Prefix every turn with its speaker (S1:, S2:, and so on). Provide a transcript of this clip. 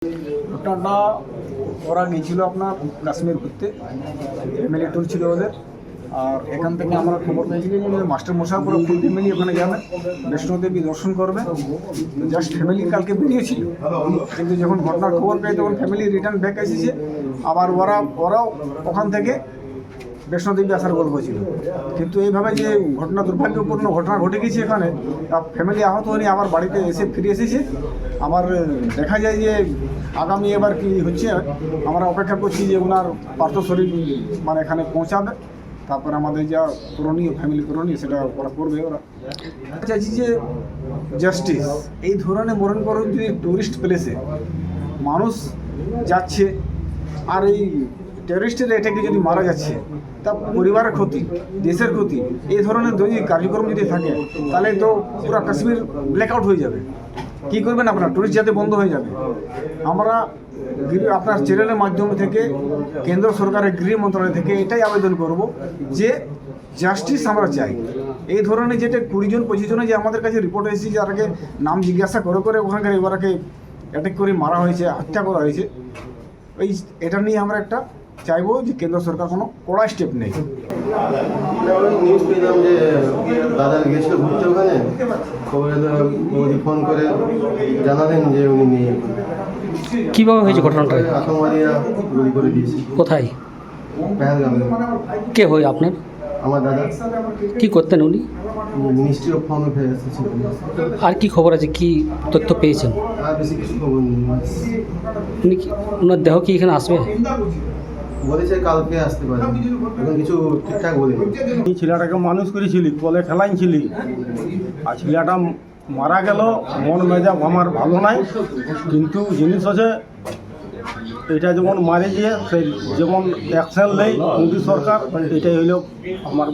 S1: ঘটনাটা ওরা গিয়েছিল আপনার কাশ্মীর ঘুরতে, ফ্যামিলি ট্যুর ছিল ওদের। আর এখান থেকে আমরা খবর পেয়েছিলাম যে মাস্টার মশাই পুরো ফুল ফ্যামিলি ওখানে যাবে, বৈষ্ণোদেবী দর্শন করবে। জাস্ট ফ্যামিলি কালকে বেরিয়েছিল, কিন্তু যখন ঘটনার খবর পেয়ে তখন ফ্যামিলি রিটার্ন ব্যাক এসেছে। আবার ওরাও ওখান থেকে বৈষ্ণোদেবী আসার গল্প ছিল। কিন্তু এইভাবে যে ঘটনা, দুর্ভাগ্যপূর্ণ ঘটনা ঘটে গেছে এখানে, ফ্যামিলি আহত হয়নি, আবার বাড়িতে ফিরে এসেছে। আবার দেখা যায় যে আগামী এবার কি হচ্ছে, আমরা অপেক্ষা করছি যে ওনার পার্থ শরীর মানে এখানে পৌঁছাবে, তারপর আমাদের যা করণীয়, ফ্যামিলি করণীয় সেটা ওরা করবে। ওরা চাইছি যে জাস্টিস, এই ধরনের মরণ করণ যদি টুরিস্ট প্লেসে মানুষ যাচ্ছে আর এই টেররিস্টের অ্যাটাকে যদি মারা যাচ্ছে, তা পরিবারের ক্ষতি, দেশের ক্ষতি। এই ধরনের যদি কার্যক্রম যদি থাকে তাহলে তো পুরো কাশ্মীর ব্ল্যাকআউট হয়ে যাবে। কী করবেন আপনার, টুরিস্ট যাতে বন্ধ হয়ে যাবে। আমরা আপনার চ্যানেলের মাধ্যম থেকে কেন্দ্র সরকারের গৃহ মন্ত্রণালয় থেকে এটাই আবেদন করব যে জাস্টিস আমরা চাই। এই ধরনের যেটা 20-25 জনে যে আমাদের কাছে রিপোর্ট এসেছে, যারাকে নাম জিজ্ঞাসা করে ওখানকার এবারকে অ্যাটাক করে মারা হয়েছে, হত্যা করা হয়েছে, এটা নিয়ে আমরা একটা চাইবো যে কেন্দ্র সরকার কোনো কড়া স্টেপ নেই।
S2: নিউজ পেলাম যে দাদা গিয়েছিল ঘুরতে, ওখানে খবরে মোদি ফোন করে জানালেন যে উনি নেই।
S3: কীভাবে হয়েছে ঘটনাটা?
S2: আতঙ্কবাদীরা গুলি করে দিয়েছে।
S3: কোথায়?
S2: পেহেলগামে।
S3: কে হয় আপনার?
S2: আমার দাদা
S3: কি করতেন উনি?
S2: মিনিস্ট্রি অফ হোম অ্যাফেয়ার্স ছিল।
S3: আর কি খবর আছে, কি তথ্য পেয়েছেন?
S2: আর বেশি কিছু খবর নেই।
S3: উনি কি, ওনার দেহ কি এখানে আসবে?
S2: বলেছে কালকে আসতে পারে, এখন কিছু ঠিকঠাক বলেনি।
S4: এই ছেলেটাকে মানুষ করেছিলি, বলে খেলাইছিলি, আর ছেলেটা মারা গেল। মন মেজাজ আমার ভালো নাই, কিন্তু জিনিস আছে এটা যেমন মারে গিয়ে সেই যেমন অ্যাকশন নেই মোদী সরকার, এটাই হইল আমার